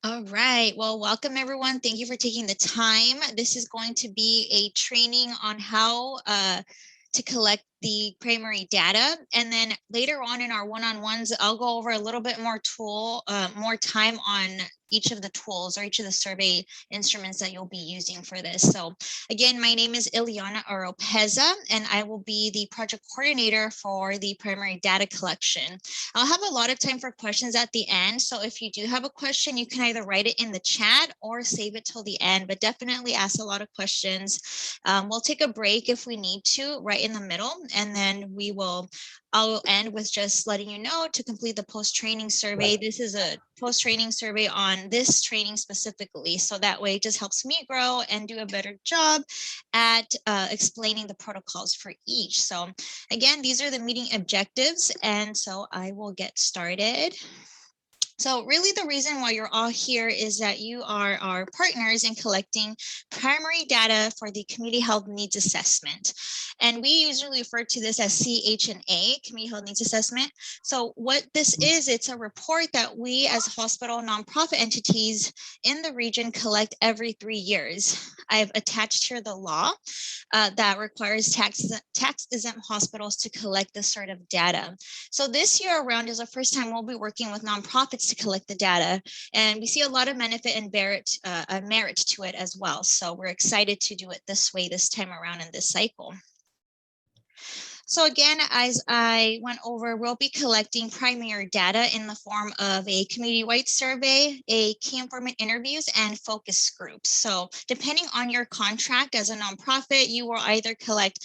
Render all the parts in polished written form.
All right. Well, welcome everyone. Thank you for taking the time. This is going to be a training on how to collect the primary data. And then later on in our one-on-ones, I'll go over a little bit more time on each of the tools or each of the survey instruments that you'll be using for this. So again, my name is Ileana Oropeza, and I will be the project coordinator for the primary data collection. I'll have a lot of time for questions at the end. So if you do have a question, you can either write it in the chat or save it till the end, but definitely ask a lot of questions. We'll take a break if we need to right in the middle, and then I'll end with just letting you know to complete the post-training survey. This is a post-training survey on this training specifically. So that way it just helps me grow and do a better job at explaining the protocols for each. So again, these are the meeting objectives. And so I will get started. So really the reason why you're all here is that you are our partners in collecting primary data for the community health needs assessment. And we usually refer to this as CHNA, community health needs assessment. So what this is, it's a report that we as hospital nonprofit entities in the region collect every 3 years. I've attached here the law that requires tax-exempt hospitals to collect this sort of data. So this year around is the first time we'll be working with nonprofits to collect the data, and we see a lot of benefit and merit to it as well. So we're excited to do it this way this time around in this cycle. So again, as I went over, we'll be collecting primary data in the form of a community-wide survey, a key informant interviews, and focus groups. So depending on your contract as a nonprofit, you will either collect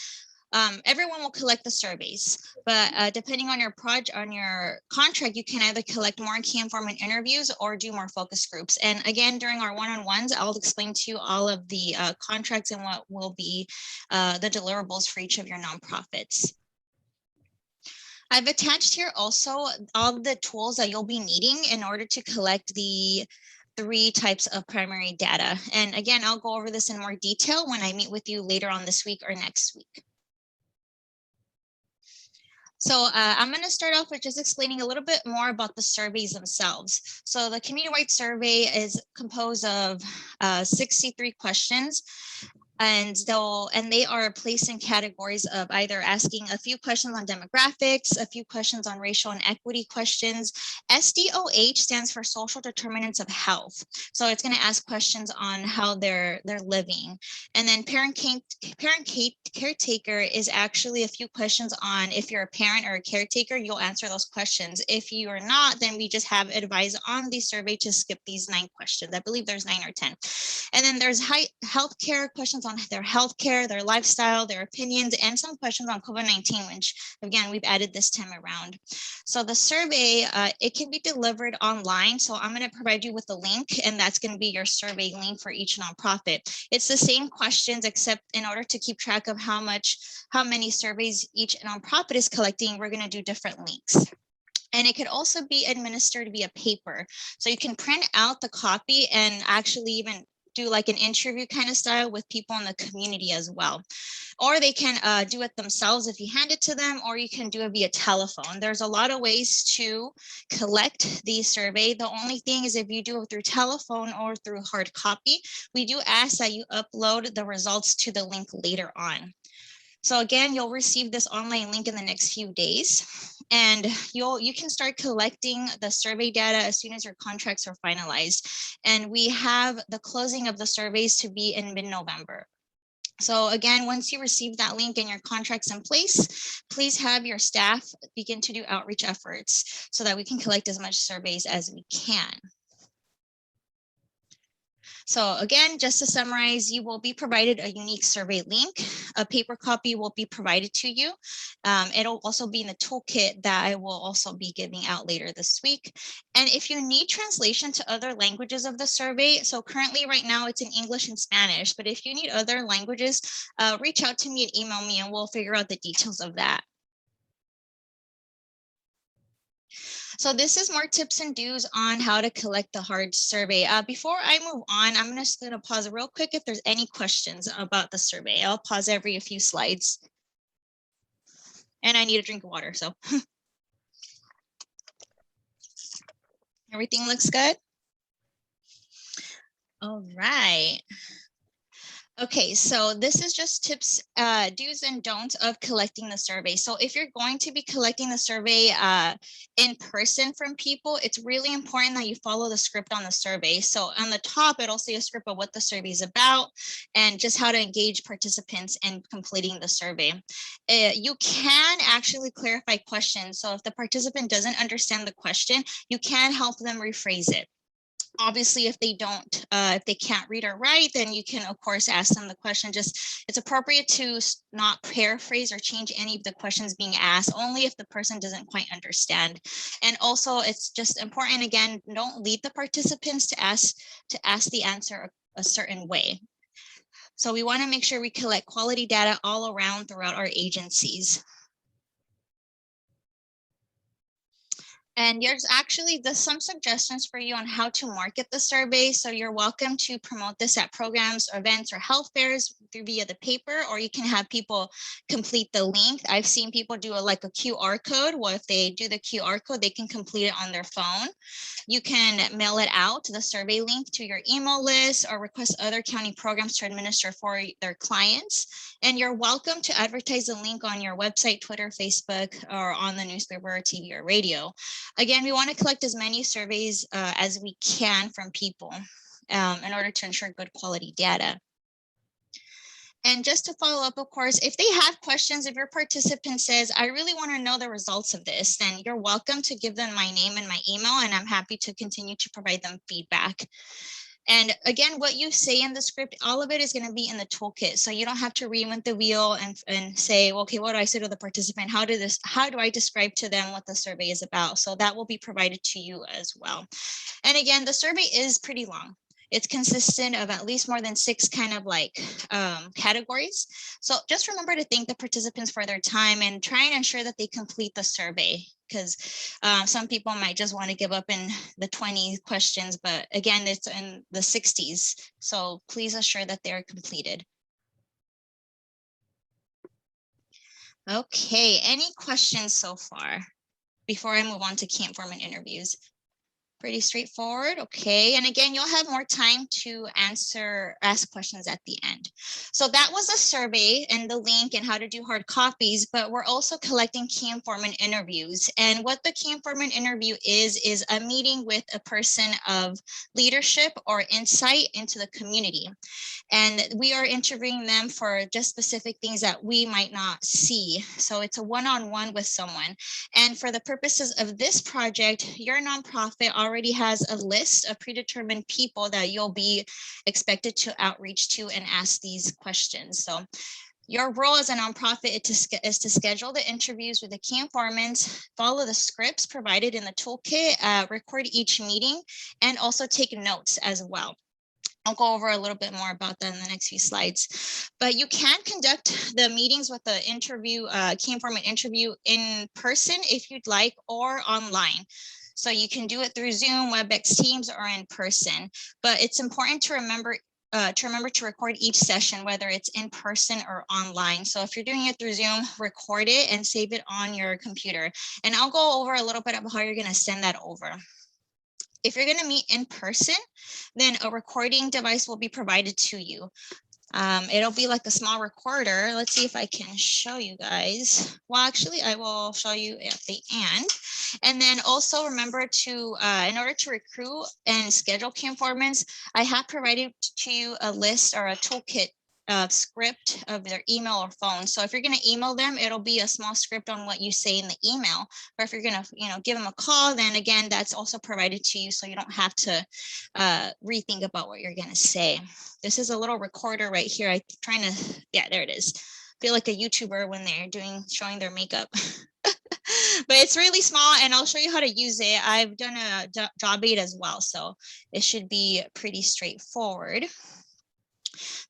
everyone will collect the surveys, but depending on your contract, you can either collect more key informant interviews or do more focus groups. And again, during our one-on-ones, I'll explain to you all of the contracts and what will be the deliverables for each of your nonprofits. I've attached here also all the tools that you'll be needing in order to collect the 3 types of primary data. And again, I'll go over this in more detail when I meet with you later on this week or next week. So I'm going to start off with just explaining a little bit more about the surveys themselves. So the community-wide survey is composed of 63 questions. And they are placed in categories of either asking a few questions on demographics, a few questions on racial and equity questions. SDOH stands for social determinants of health. So it's going to ask questions on how they're living. And then parent caretaker is actually a few questions on if you're a parent or a caretaker, you'll answer those questions. If you are not, then we just have advised on the survey to skip these 9 questions. I believe there's 9 or 10. And then there's healthcare questions on their healthcare, their lifestyle, their opinions, and some questions on COVID-19, which again, we've added this time around. So the survey, it can be delivered online. So I'm going to provide you with a link, and that's going to be your survey link for each nonprofit. It's the same questions, except in order to keep track of how many surveys each nonprofit is collecting, we're going to do different links. And it could also be administered via paper. So you can print out the copy and actually even do like an interview kind of style with people in the community as well. Or they can do it themselves if you hand it to them, or you can do it via telephone. There's a lot of ways to collect the survey. The only thing is if you do it through telephone or through hard copy, we do ask that you upload the results to the link later on. So again, you'll receive this online link in the next few days, and you can start collecting the survey data as soon as your contracts are finalized. And we have the closing of the surveys to be in mid-November. So again, once you receive that link and your contract's in place, please have your staff begin to do outreach efforts so that we can collect as much surveys as we can. So again, just to summarize, you will be provided a unique survey link. A paper copy will be provided to you. It'll also be in the toolkit that I will also be giving out later this week. And if you need translation to other languages of the survey, so currently right now it's in English and Spanish, but if you need other languages, reach out to me and email me and we'll figure out the details of that. So this is more tips and do's on how to collect the hard survey. Before I move on, I'm just going to pause real quick if there's any questions about the survey. I'll pause every few slides. And I need a drink of water, so. Everything looks good? All right. Okay, so this is just tips, do's and don'ts of collecting the survey. So if you're going to be collecting the survey in person from people, it's really important that you follow the script on the survey. So on the top, it'll say a script of what the survey is about and just how to engage participants in completing the survey. You can actually clarify questions. So if the participant doesn't understand the question, you can help them rephrase it. Obviously, if if they can't read or write, then you can of course ask them the question. Just it's appropriate to not paraphrase or change any of the questions being asked, only if the person doesn't quite understand. And also it's just important, again, don't lead the participants to ask the answer a certain way. So we want to make sure we collect quality data all around throughout our agencies. And there's actually some suggestions for you on how to market the survey. So you're welcome to promote this at programs or events or health fairs via the paper, or you can have people complete the link. I've seen people do like a QR code. Well, if they do the QR code, they can complete it on their phone. You can mail it out, the survey link, to your email list, or request other county programs to administer for their clients. And you're welcome to advertise the link on your website, Twitter, Facebook, or on the newspaper, TV, or radio. Again, we want to collect as many surveys as we can from people in order to ensure good quality data. And just to follow up, of course, if they have questions, if your participant says, I really want to know the results of this, then you're welcome to give them my name and my email, and I'm happy to continue to provide them feedback. And again, what you say in the script, all of it is going to be in the toolkit. So you don't have to reinvent the wheel and say, okay, what do I say to the participant? How do I describe to them what the survey is about? So that will be provided to you as well. And again, the survey is pretty long. It's consistent of at least more than 6 kind of like categories. So just remember to thank the participants for their time and try and ensure that they complete the survey, because some people might just want to give up in the 20 questions, but again, it's in the 60s. So please assure that they're completed. Okay, any questions so far before I move on to camp form and interviews? Pretty straightforward. Okay. And again, you'll have more time to ask questions at the end. So that was a survey and the link and how to do hard copies, but we're also collecting key informant interviews. And what the key informant interview is a meeting with a person of leadership or insight into the community. And we are interviewing them for just specific things that we might not see. So it's a one-on-one with someone. And for the purposes of this project, your nonprofit already has a list of predetermined people that you'll be expected to outreach to and ask these questions. So your role as a nonprofit is to schedule the interviews with the key informants, follow the scripts provided in the toolkit, record each meeting, and also take notes as well. I'll go over a little bit more about that in the next few slides, but you can conduct the meetings with the key informant interview in person if you'd like, or online. So you can do it through Zoom, WebEx, Teams, or in person, but it's important to remember to record each session, whether it's in person or online. So if you're doing it through Zoom, record it and save it on your computer. And I'll go over a little bit about how you're going to send that over. If you're going to meet in person, then a recording device will be provided to you. It'll be like a small recorder. Let's see if I can show you guys. Well, actually, I will show you at the end. And then also remember to, in order to recruit and schedule key informants, I have provided to you a list or a toolkit script of their email or phone. So if you're going to email them, it'll be a small script on what you say in the email. Or if you're going to, give them a call, then again, that's also provided to you, so you don't have to rethink about what you're going to say. This is a little recorder right here. Yeah, there it is. Feel like a YouTuber when they're showing their makeup. But it's really small, and I'll show you how to use it. I've done a job aid as well, so it should be pretty straightforward.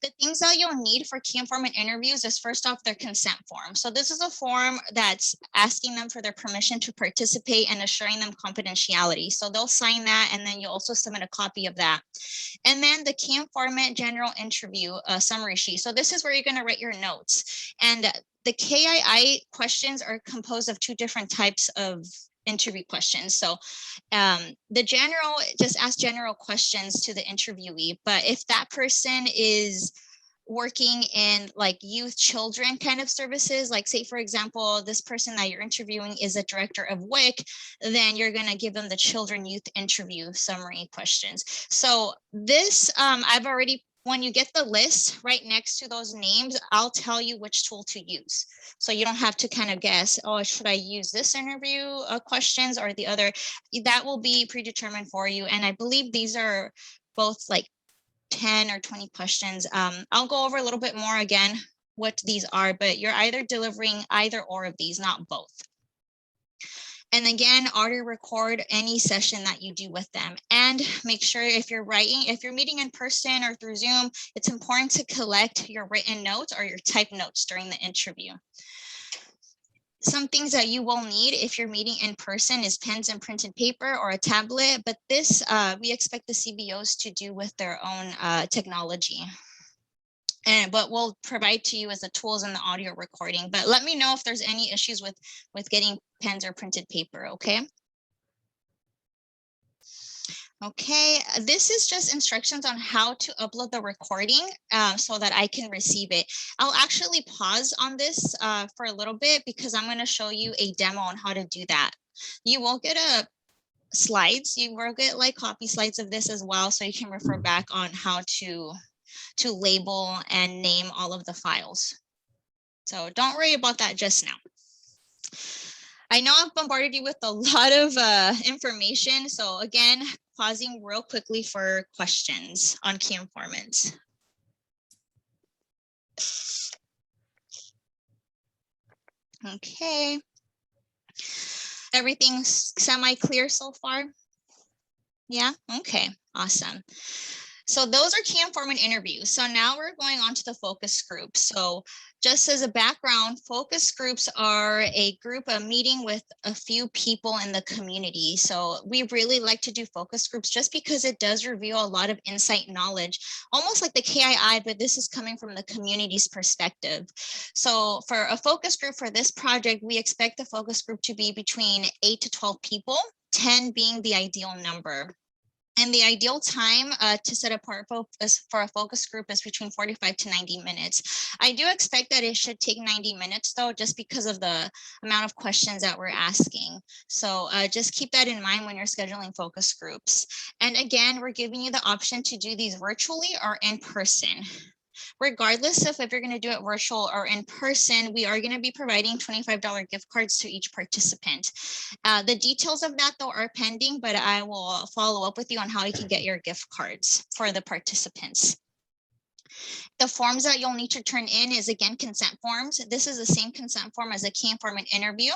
The things that you'll need for key informant interviews is, first off, their consent form. So this is a form that's asking them for their permission to participate and assuring them confidentiality. So they'll sign that, and then you'll also submit a copy of that. And then the key informant general interview summary sheet. So this is where you're going to write your notes. And the KII questions are composed of 2 different types of interview questions. So the general, just ask general questions to the interviewee. But if that person is working in like youth children kind of services, like say for example this person that you're interviewing is a director of WIC, then you're going to give them the children youth interview summary questions. So this I've already, when you get the list right next to those names, I'll tell you which tool to use, so you don't have to kind of guess, oh, should I use this interview questions or the other. That will be predetermined for you, and I believe these are both like 10 or 20 questions. I'll go over a little bit more again what these are, but you're either delivering either or of these, not both. And again, audio record any session that you do with them, and make sure if you're meeting in person or through Zoom, it's important to collect your written notes or your typed notes during the interview. Some things that you will need if you're meeting in person is pens and printed paper or a tablet, but this we expect the CBOs to do with their own technology. And what we'll provide to you is the tools and the audio recording. But let me know if there's any issues with getting pens or printed paper, okay? Okay, this is just instructions on how to upload the recording so that I can receive it. I'll actually pause on this for a little bit because I'm going to show you a demo on how to do that. You will get slides. You will get like copy slides of this as well, so you can refer back on how to label and name all of the files. So don't worry about that just now. I know I've bombarded you with a lot of information. So again, pausing real quickly for questions on key informant. Okay. Everything's semi-clear so far? Yeah, okay, awesome. So those are key informant interviews. So now we're going on to the focus group. So just as a background, focus groups are a group, a meeting with a few people in the community. So we really like to do focus groups just because it does reveal a lot of insight knowledge, almost like the KII, but this is coming from the community's perspective. So for a focus group for this project, we expect the focus group to be between 8 to 12 people, 10 being the ideal number. And the ideal time to set apart for a focus group is between 45 to 90 minutes. I do expect that it should take 90 minutes though, just because of the amount of questions that we're asking. So just keep that in mind when you're scheduling focus groups. And again, we're giving you the option to do these virtually or in person. Regardless of if you're going to do it virtual or in person, we are going to be providing $25 gift cards to each participant. The details of that though are pending, but I will follow up with you on how you can get your gift cards for the participants. The forms that you'll need to turn in is again consent forms. This is the same consent form as a key informant interview,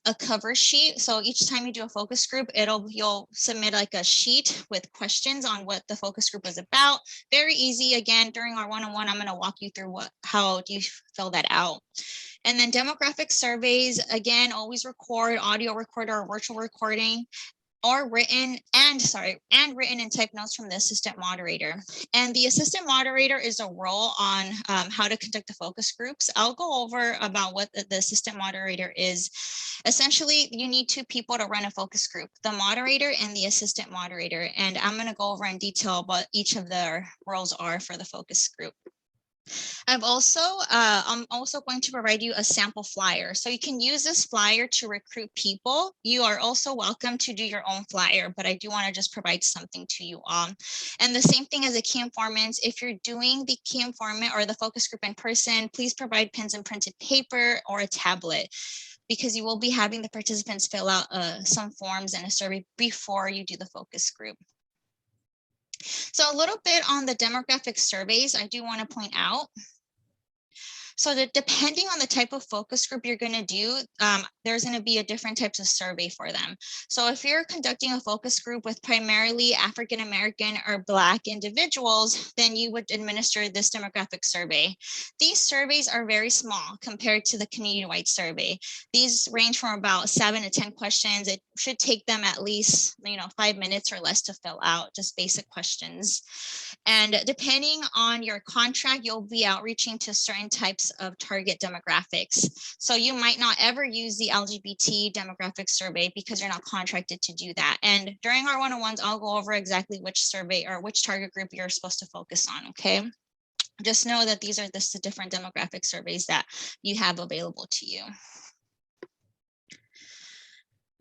a cover sheet. So each time you do a focus group, you'll submit like a sheet with questions on what the focus group is about. Very easy. Again, during our one-on-one, I'm going to walk you through how do you fill that out. And then demographic surveys, again, always record, audio recorder or virtual recording, or written and written and typed notes from the assistant moderator. And the assistant moderator is a role on how to conduct the focus groups. I'll go over about what the assistant moderator is. Essentially, you need two people to run a focus group, the moderator and the assistant moderator. And I'm going to go over in detail what each of their roles are for the focus group. I'm also going to provide you a sample flyer. So you can use this flyer to recruit people. You are also welcome to do your own flyer, but I do want to just provide something to you all. And the same thing as a key informant, if you're doing the key informant or the focus group in person, please provide pens and printed paper or a tablet, because you will be having the participants fill out some forms and a survey before you do the focus group. So a little bit on the demographic surveys, I do want to point out. So that depending on the type of focus group you're going to do, there's going to be a different types of survey for them. So if you're conducting a focus group with primarily African-American or Black individuals, then you would administer this demographic survey. These surveys are very small compared to the community-wide survey. These range from about 7 to 10 questions. It should take them at least 5 minutes or less to fill out, just basic questions. And depending on your contract, you'll be outreaching to certain types list of target demographics. So you might not ever use the LGBT demographic survey because you're not contracted to do that. And during our one-on-ones, I'll go over exactly which survey or which target group you're supposed to focus on, okay? Just know that these are the different demographic surveys that you have available to you.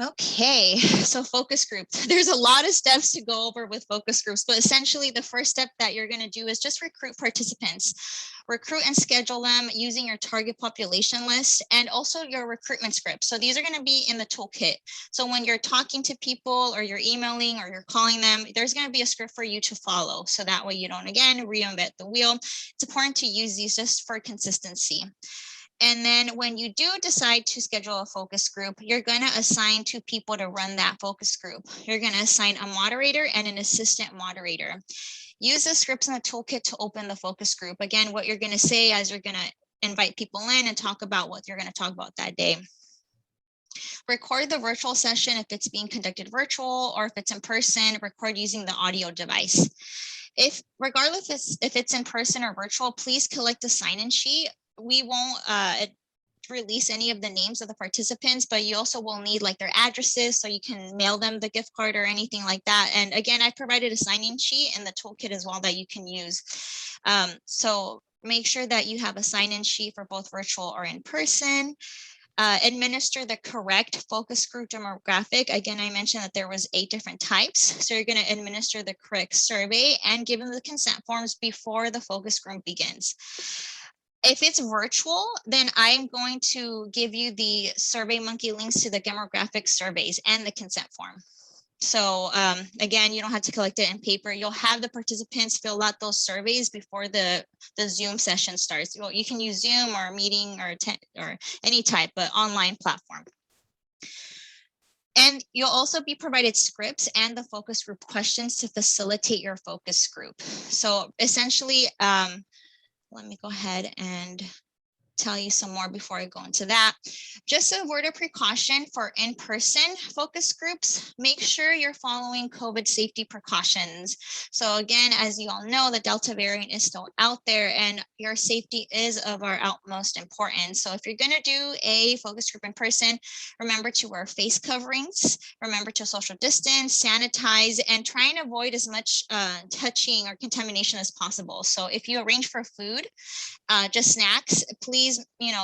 Okay, so focus groups. There's a lot of steps to go over with focus groups, but essentially the first step that you're going to do is just recruit participants. Recruit and schedule them using your target population list and also your recruitment script. So these are going to be in the toolkit. So when you're talking to people or you're emailing or you're calling them, there's going to be a script for you to follow. So that way you don't, again, reinvent the wheel. It's important to use these just for consistency. And then when you do decide to schedule a focus group, you're going to assign 2 people to run that focus group. You're going to assign a moderator and an assistant moderator. Use the scripts in the toolkit to open the focus group. Again, what you're going to say as you're going to invite people in and talk about what you're going to talk about that day. Record the virtual session if it's being conducted virtual, or if it's in person, record using the audio device. Regardless if it's in person or virtual, please collect a sign-in sheet. We won't release any of the names of the participants, but you also will need like their addresses so you can mail them the gift card or anything like that. And again, I provided a sign-in sheet in the toolkit as well that you can use. So make sure that you have a sign-in sheet for both virtual or in person. Administer the correct focus group demographic. Again, I mentioned that there was 8 different types. So you're going to administer the correct survey and give them the consent forms before the focus group begins. If it's virtual, then I'm going to give you the SurveyMonkey links to the demographic surveys and the consent form. So again, you don't have to collect it in paper. You'll have the participants fill out those surveys before the Zoom session starts. Well, you can use Zoom or a meeting or any type of online platform. And you'll also be provided scripts and the focus group questions to facilitate your focus group. So essentially, let me go ahead and tell you some more before I go into that. Just a word of precaution for in-person focus groups, make sure you're following COVID safety precautions. So again, as you all know, the Delta variant is still out there and your safety is of our utmost importance. So if you're gonna do a focus group in person, remember to wear face coverings, remember to social distance, sanitize, and try and avoid as much touching or contamination as possible. So if you arrange for food, just snacks, please,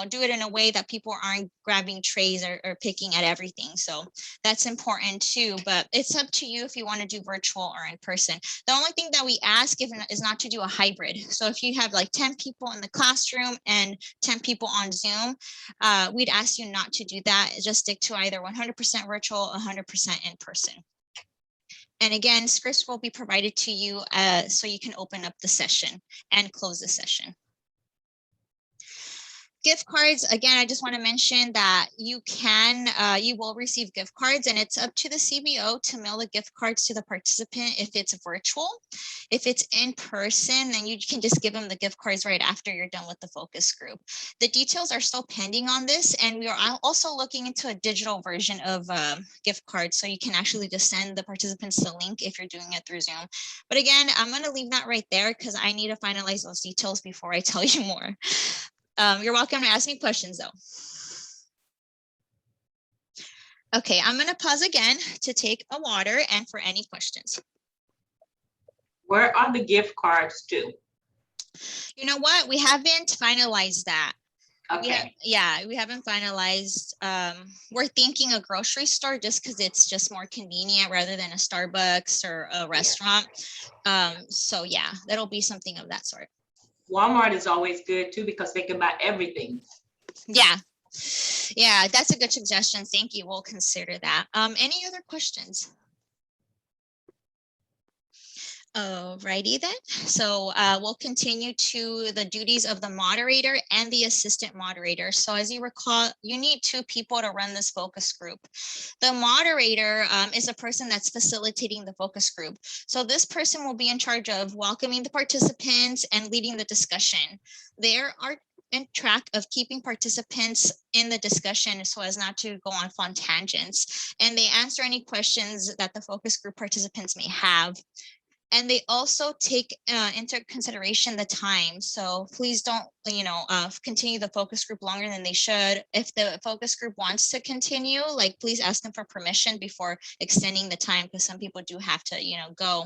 do it in a way that people aren't grabbing trays or picking at everything. So that's important too, but it's up to you if you want to do virtual or in person. The only thing that we ask is not to do a hybrid. So if you have like 10 people in the classroom and 10 people on Zoom, we'd ask you not to do that. Just stick to either 100% virtual, 100% in person. And again, scripts will be provided to you so you can open up the session and close the session. Gift cards, again, I just want to mention that you will receive gift cards, and it's up to the CBO to mail the gift cards to the participant if it's virtual. If it's in person, then you can just give them the gift cards right after you're done with the focus group. The details are still pending on this, and we are also looking into a digital version of gift cards, so you can actually just send the participants the link if you're doing it through Zoom. But again, I'm going to leave that right there because I need to finalize those details before I tell you more. You're welcome to ask me questions though. Okay, I'm going to pause again to take a water and for any questions. Where are the gift cards to? You know what? We haven't finalized that. Okay. We haven't finalized. We're thinking a grocery store just because it's just more convenient rather than a Starbucks or a restaurant. So yeah, that'll be something of that sort. Walmart is always good too because they can buy everything. Yeah, that's a good suggestion. Thank you. We'll consider that. Any other questions? Alrighty then. So we'll continue to the duties of the moderator and the assistant moderator. So as you recall, you need 2 people to run this focus group. The moderator is a person that's facilitating the focus group. So this person will be in charge of welcoming the participants and leading the discussion. There are in track of keeping participants in the discussion so as not to go on fun tangents. And they answer any questions that the focus group participants may have. And they also take into consideration the time. So please don't, continue the focus group longer than they should. If the focus group wants to continue, like please ask them for permission before extending the time, because some people do have to, go.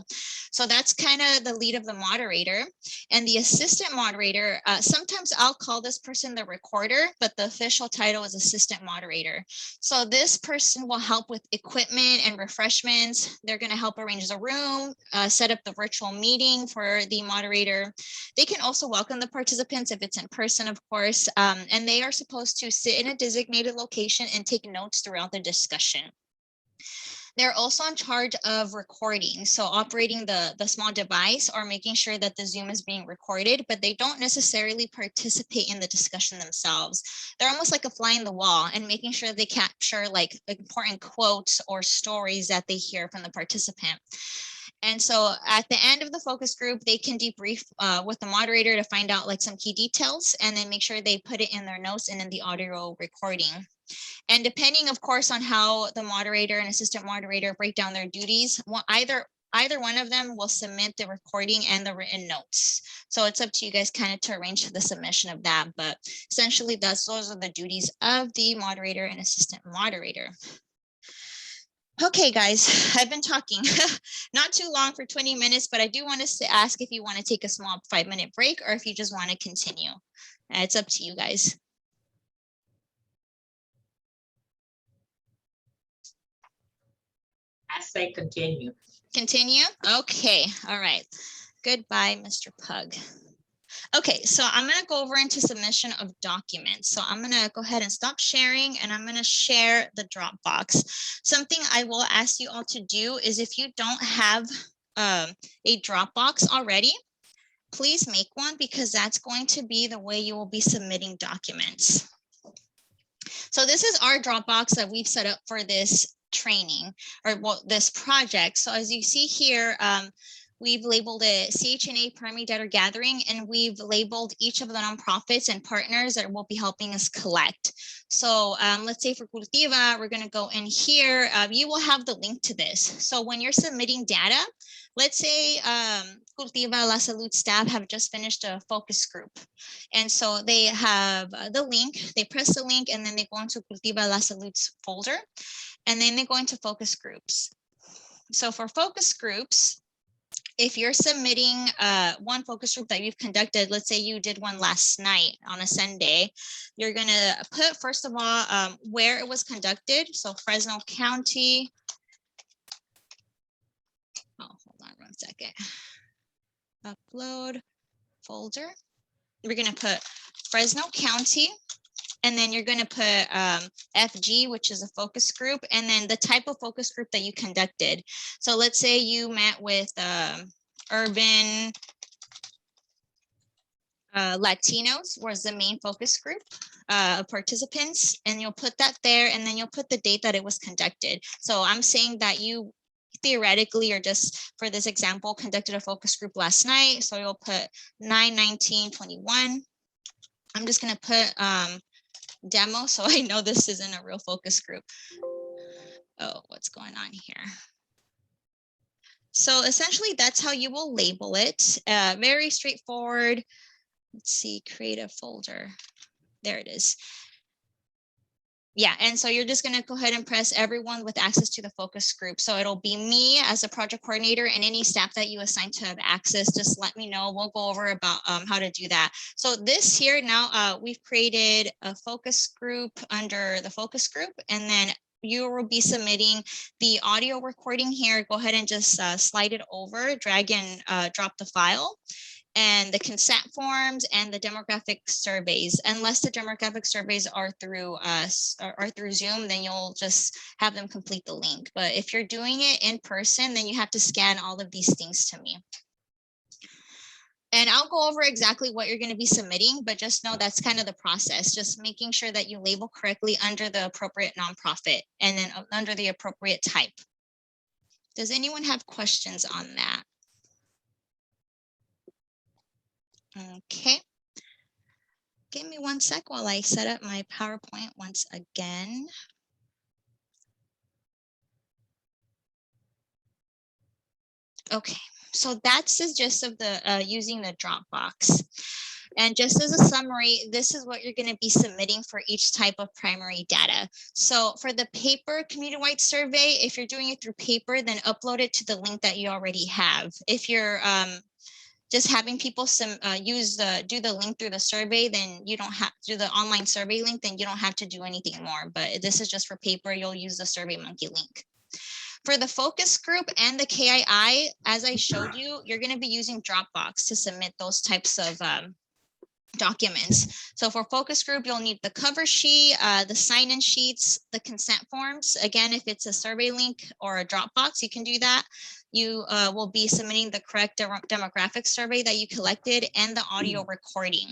So that's kind of the lead of the moderator. And the assistant moderator, sometimes I'll call this person the recorder, but the official title is assistant moderator. So this person will help with equipment and refreshments. They're going to help arrange the room, set up the virtual meeting for the moderator. They can also welcome the participants if it's in person, of course, and they are supposed to sit in a designated location and take notes throughout the discussion. They're also in charge of recording, so operating the small device or making sure that the Zoom is being recorded, but they don't necessarily participate in the discussion themselves. They're almost like a fly in the wall and making sure they capture like important quotes or stories that they hear from the participant. And so at the end of the focus group, they can debrief with the moderator to find out like some key details and then make sure they put it in their notes and in the audio recording. And depending, of course, on how the moderator and assistant moderator break down their duties, either one of them will submit the recording and the written notes. So it's up to you guys kind of to arrange the submission of that. But essentially, those are the duties of the moderator and assistant moderator. Okay, guys, I've been talking not too long for 20 minutes, but I do want to ask if you want to take a small 5-minute break or if you just want to continue. It's up to you guys. I say continue. Continue? Okay, all right. Goodbye, Mr. Pug. Okay, so I'm going to go over into submission of documents. So I'm going to go ahead and stop sharing and I'm going to share the Dropbox. Something I will ask you all to do is if you don't have a Dropbox already, please make one because that's going to be the way you will be submitting documents. So this is our Dropbox that we've set up for this training or this project. So as you see here, we've labeled it CHNA Primary Data Gathering, and we've labeled each of the nonprofits and partners that will be helping us collect. So let's say for Cultiva, we're going to go in here. You will have the link to this. So when you're submitting data, let's say Cultiva La Salud staff have just finished a focus group. And so they have the link, they press the link, and then they go into Cultiva La Salud's folder, and then they go into focus groups. So for focus groups, if you're submitting one focus group that you've conducted, let's say you did one last night on a Sunday, you're going to put, first of all, where it was conducted. So Fresno County. Oh, hold on 1 second. Upload folder. We're going to put Fresno County. And then you're going to put FG, which is a focus group, and then the type of focus group that you conducted. So let's say you met with urban Latinos was the main focus group of participants, and you'll put that there, and then you'll put the date that it was conducted. So I'm saying that you theoretically, or just for this example, conducted a focus group last night. So you'll put 9/19/21. I'm just going to put demo so I know this isn't a real focus group. Oh, what's going on here? So essentially that's how you will label it. Very straightforward. Let's see, create a folder. There it is. Yeah, and so you're just going to go ahead and press everyone with access to the focus group. So it'll be me as a project coordinator, and any staff that you assign to have access, just let me know. We'll go over about how to do that. So this here now, we've created a focus group under the focus group, and then you will be submitting the audio recording here. Go ahead and just slide it over, drag and drop the file. And the consent forms and the demographic surveys. Unless the demographic surveys are through us or through Zoom, then you'll just have them complete the link. But if you're doing it in person, then you have to scan all of these things to me. And I'll go over exactly what you're going to be submitting, but just know that's kind of the process, just making sure that you label correctly under the appropriate nonprofit and then under the appropriate type. Does anyone have questions on that? Okay. Give me 1 sec while I set up my PowerPoint once again. Okay. So that's the gist of the using the Dropbox. And just as a summary, this is what you're going to be submitting for each type of primary data. So for the paper community-wide survey, if you're doing it through paper, then upload it to the link that you already have. If you're just having people do the link through the survey, then you don't have to do the online survey link, then you don't have to do anything more. But this is just for paper. You'll use the SurveyMonkey link. For the focus group and the KII, as I showed you, you're going to be using Dropbox to submit those types of documents. So for focus group, you'll need the cover sheet, the sign-in sheets, the consent forms. Again, if it's a survey link or a Dropbox, you can do that. You will be submitting the correct demographic survey that you collected and the audio recording.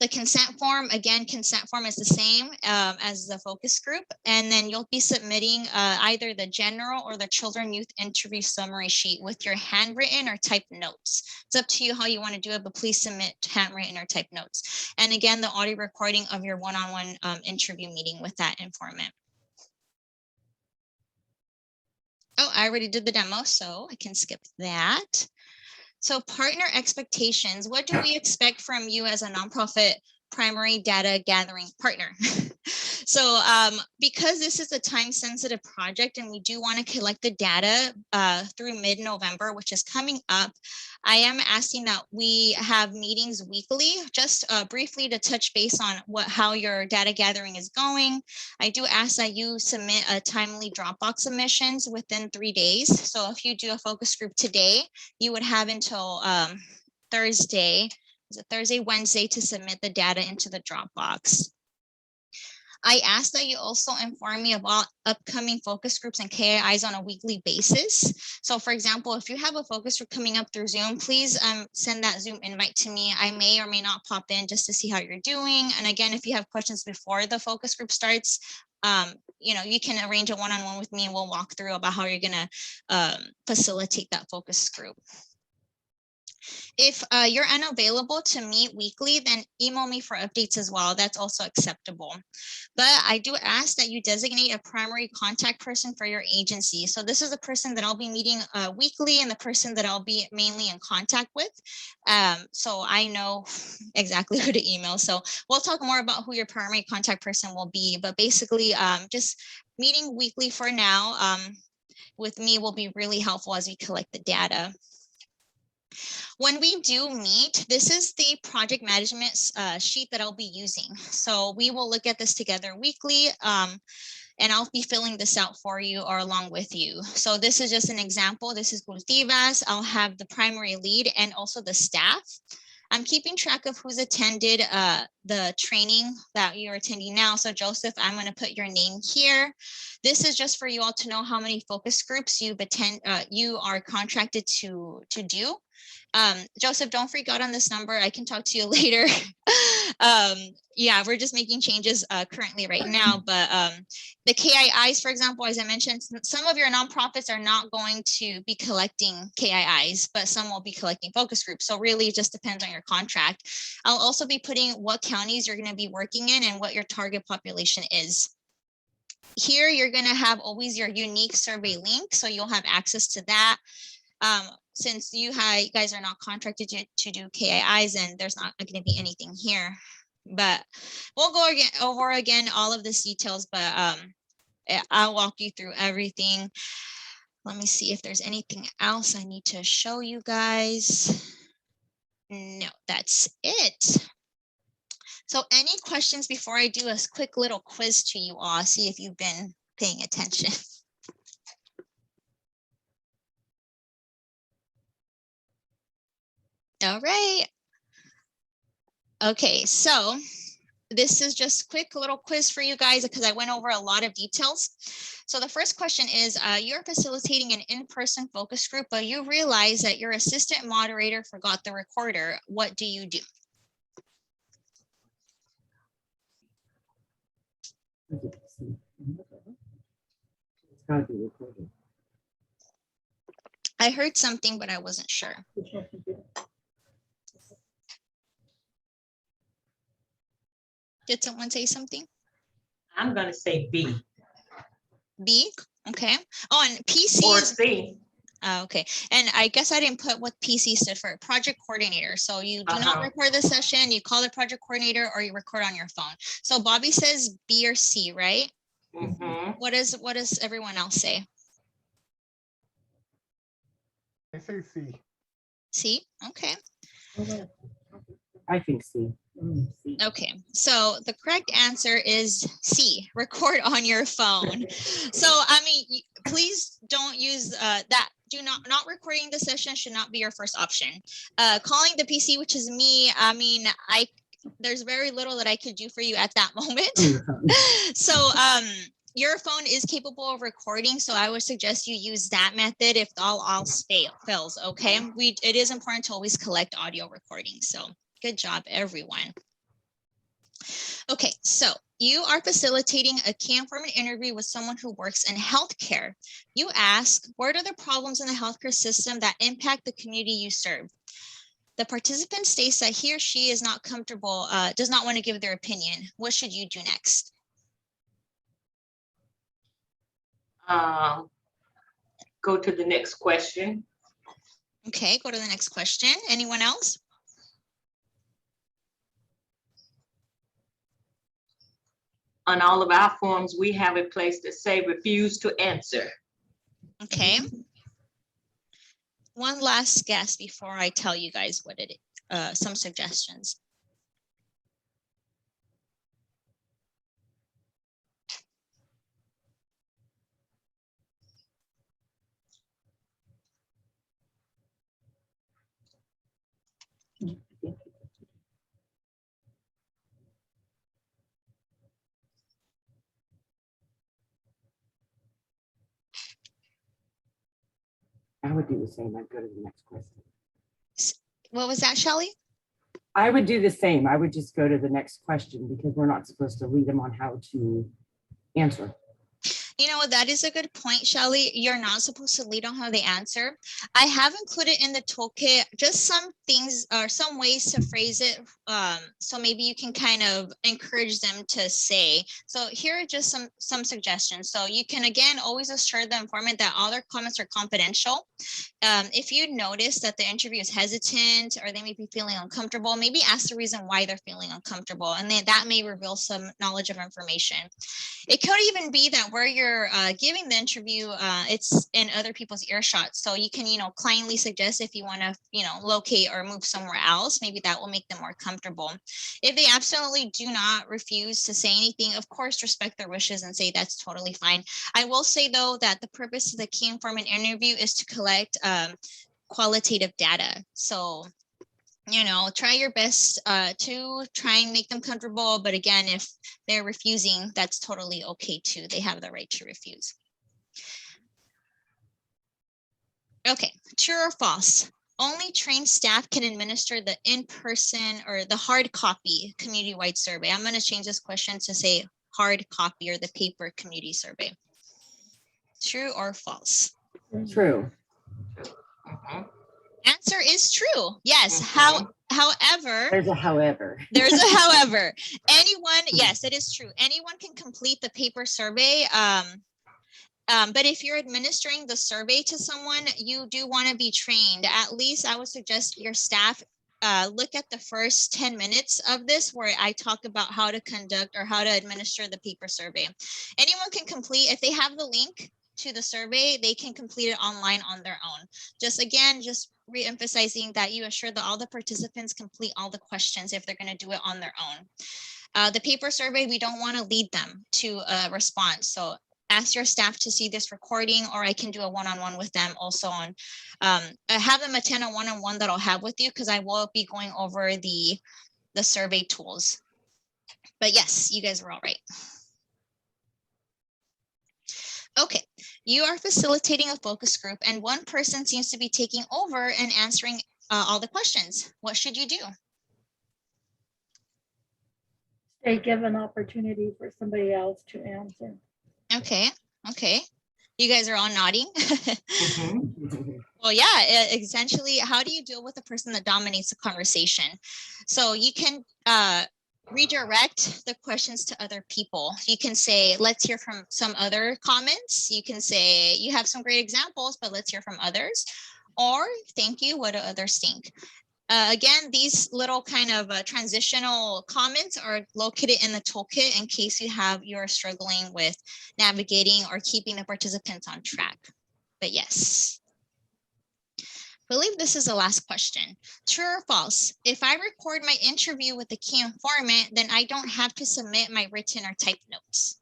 The consent form, again, consent form is the same as the focus group. And then you'll be submitting either the general or the children youth interview summary sheet with your handwritten or typed notes. It's up to you how you want to do it, but please submit handwritten or typed notes. And again, the audio recording of your one-on-one interview meeting with that informant. Oh, I already did the demo, so I can skip that. So partner expectations, what do we expect from you as a nonprofit primary data gathering partner? So because this is a time sensitive project and we do want to collect the data through mid-November, which is coming up, I am asking that we have meetings weekly, just briefly to touch base on how your data gathering is going. I do ask that you submit a timely Dropbox submissions within 3 days. So if you do a focus group today, you would have until Thursday, Wednesday to submit the data into the Dropbox. I ask that you also inform me about upcoming focus groups and KIIs on a weekly basis. So for example, if you have a focus group coming up through Zoom, please send that Zoom invite to me. I may or may not pop in just to see how you're doing. And again, if you have questions before the focus group starts, you can arrange a one-on-one with me and we'll walk through about how you're gonna facilitate that focus group. If you're unavailable to meet weekly, then email me for updates as well. That's also acceptable. But I do ask that you designate a primary contact person for your agency. So this is the person that I'll be meeting weekly and the person that I'll be mainly in contact with. So I know exactly who to email. So we'll talk more about who your primary contact person will be. But basically, just meeting weekly for now with me will be really helpful as we collect the data. When we do meet, this is the project management sheet that I'll be using. So we will look at this together weekly, and I'll be filling this out for you or along with you. So this is just an example. This is Cultivas. I'll have the primary lead and also the staff. I'm keeping track of who's attended the training that you're attending now. So Joseph, I'm going to put your name here. This is just for you all to know how many focus groups you are contracted to do. Joseph, don't freak out on this number. I can talk to you later. Yeah, we're just making changes currently right now, but the KIIs, for example, as I mentioned, some of your nonprofits are not going to be collecting KIIs, but some will be collecting focus groups. So really it just depends on your contract. I'll also be putting what counties you're going to be working in and what your target population is. Here, you're going to have always your unique survey link, so you'll have access to that. Since you guys are not contracted to do KIIs, and there's not going to be anything here, but we'll go over all of these details, but I'll walk you through everything. Let me see if there's anything else I need to show you guys. No, that's it. So any questions before I do a quick little quiz to you all, see if you've been paying attention. All right. Okay, so this is just a quick little quiz for you guys because I went over a lot of details. So the first question is, you're facilitating an in-person focus group, but you realize that your assistant moderator forgot the recorder. What do you do? It's gotta be recorded. I heard something, but I wasn't sure. Did someone say something? I'm gonna say B. B, okay. Oh, and PC Or is C. Okay, and I guess I didn't put what PC stood for, project coordinator. So you do not Uh-huh. record the session, you call the project coordinator, or you record on your phone. So Bobby says B or C, right? Mhm. What does everyone else say? I say C. C, okay. I think C. C. Okay, so the correct answer is C, record on your phone. So, I mean, please don't use that. Not recording the session should not be your first option. Calling the PC, which is me, I mean, there's very little that I could do for you at that moment. So, your phone is capable of recording, so I would suggest you use that method if all else fails, okay? It is important to always collect audio recordings, so good job, everyone. Okay, so you are facilitating a key informant interview with someone who works in healthcare. You ask, what are the problems in the healthcare system that impact the community you serve? The participant states that he or she is not comfortable, does not want to give their opinion. What should you do next? Go to the next question. Okay, go to the next question. Anyone else? On all of our forms, we have a place that say refuse to answer. Okay. One last guess before I tell you guys what it is, some suggestions. I would do the same. I'd go to the next question. What was that, Shelley? I would do the same. I would just go to the next question because we're not supposed to lead them on how to answer. You know what, that is a good point, Shelley. You're not supposed to lead on how they answer. I have included in the toolkit just some things or some ways to phrase it. So maybe you can kind of encourage them to say. So here are just some suggestions. So you can, again, always assure the informant that all their comments are confidential. If you notice that the interview is hesitant or they may be feeling uncomfortable, maybe ask the reason why they're feeling uncomfortable, and then that may reveal some knowledge of information. It could even be that where you're giving the interview, it's in other people's earshot. So you can, kindly suggest if you want to, locate or move somewhere else, maybe that will make them more comfortable. If they absolutely do not refuse to say anything, of course, respect their wishes and say that's totally fine. I will say, though, that the purpose of the key informant interview is to collect qualitative data. So, try your best to try and make them comfortable. But again, if they're refusing, that's totally okay too. They have the right to refuse. Okay, true or false? Only trained staff can administer the in-person or the hard copy community-wide survey. I'm going to change this question to say hard copy or the paper community survey. True or false? True. Mhm. Answer is true. Yes. Mhm. However, There's a however. there's a however. Anyone, yes, it is true. Anyone can complete the paper survey. But if you're administering the survey to someone, you do want to be trained. At least I would suggest your staff look at the first 10 minutes of this where I talk about how to conduct or how to administer the paper survey. Anyone can complete, if they have the link to the survey, they can complete it online on their own. Just re-emphasizing that you assure that all the participants complete all the questions if they're going to do it on their own. The paper survey, we don't want to lead them to a response. So ask your staff to see this recording, or I can do a one-on-one with them also on, have them attend a one-on-one that I'll have with you because I will be going over the survey tools. But yes, you guys were all right. Okay, you are facilitating a focus group and one person seems to be taking over and answering all the questions. What should you do? They give an opportunity for somebody else to answer. Okay. You guys are all nodding. Mhm. Well, yeah, essentially, how do you deal with a person that dominates the conversation? So you can redirect the questions to other people. You can say, let's hear from some other comments. You can say, you have some great examples, but let's hear from others. Or, thank you, what do others think? Again, these little kind of transitional comments are located in the toolkit in case you're struggling with navigating or keeping the participants on track. But yes. I believe this is the last question. True or false? If I record my interview with the key informant, then I don't have to submit my written or typed notes.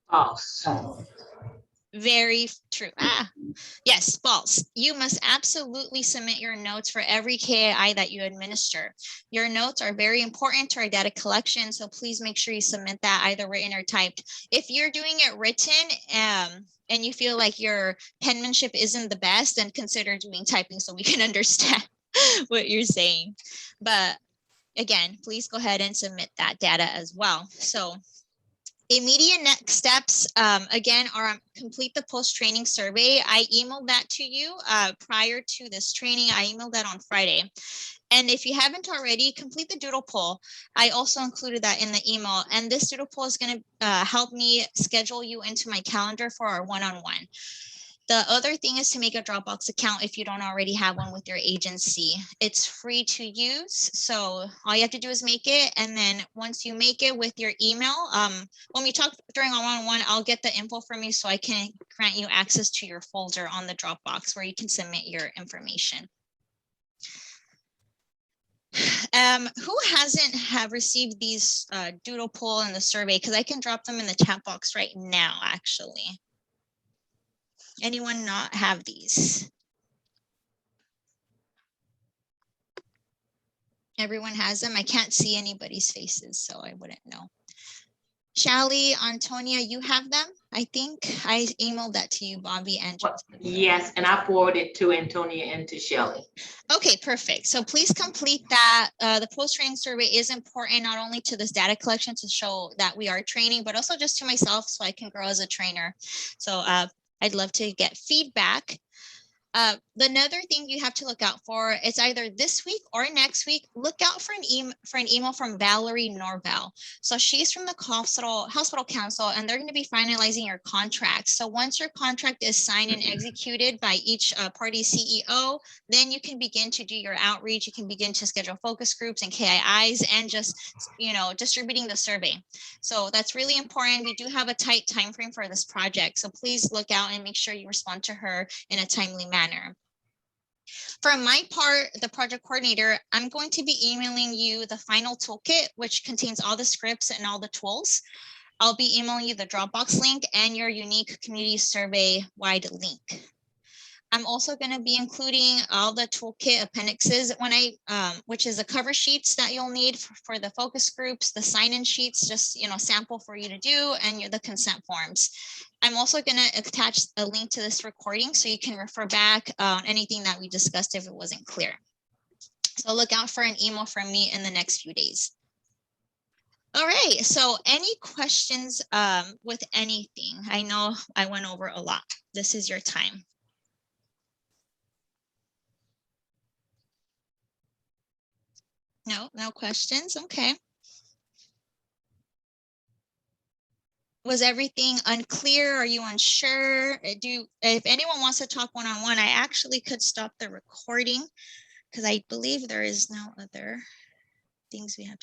False. Very true. Yes, false. You must absolutely submit your notes for every KAI that you administer. Your notes are very important to our data collection, so please make sure you submit that either written or typed. If you're doing it written and you feel like your penmanship isn't the best, then consider doing typing so we can understand what you're saying. But again, please go ahead and submit that data as well. So immediate next steps, again, are complete the post-training survey. I emailed that to you prior to this training. I emailed that on Friday. And if you haven't already, complete the doodle poll. I also included that in the email. And this doodle poll is going to help me schedule you into my calendar for our one-on-one. The other thing is to make a Dropbox account if you don't already have one with your agency. It's free to use, so all you have to do is make it. And then once you make it with your email, when we talk during our one-on-one, I'll get the info from you so I can grant you access to your folder on the Dropbox where you can submit your information. Who hasn't have received these doodle poll and the survey? Because I can drop them in the chat box right now, actually. Anyone not have these? Everyone has them. I can't see anybody's faces, so I wouldn't know. Shally, Antonia, you have them? I think I emailed that to you, Bobby and Joseph. Yes, and I forwarded to Antonia and to Shelley. Okay, perfect. So please complete that. The post-training survey is important not only to this data collection to show that we are training, but also just to myself so I can grow as a trainer. So I'd love to get feedback. Another thing you have to look out for is either this week or next week, look out for an email from Valerie Norvell. So she's from the hospital council, and they're going to be finalizing your contract. So once your contract is signed and executed by each party CEO, then you can begin to do your outreach. You can begin to schedule focus groups and KIIs and just, distributing the survey. So that's really important. We do have a tight time frame for this project. So please look out and make sure you respond to her in a timely manner. For my part, the project coordinator, I'm going to be emailing you the final toolkit, which contains all the scripts and all the tools. I'll be emailing you the Dropbox link and your unique community survey wide link. I'm also going to be including all the toolkit appendixes which is the cover sheets that you'll need for the focus groups, the sign-in sheets, just sample for you to do, and the consent forms. I'm also going to attach a link to this recording so you can refer back on anything that we discussed if it wasn't clear. So look out for an email from me in the next few days. All right, so any questions with anything? I know I went over a lot. This is your time. No questions. Okay. Was everything unclear? Are you unsure? If anyone wants to talk one-on-one, I actually could stop the recording because I believe there is no other things we have to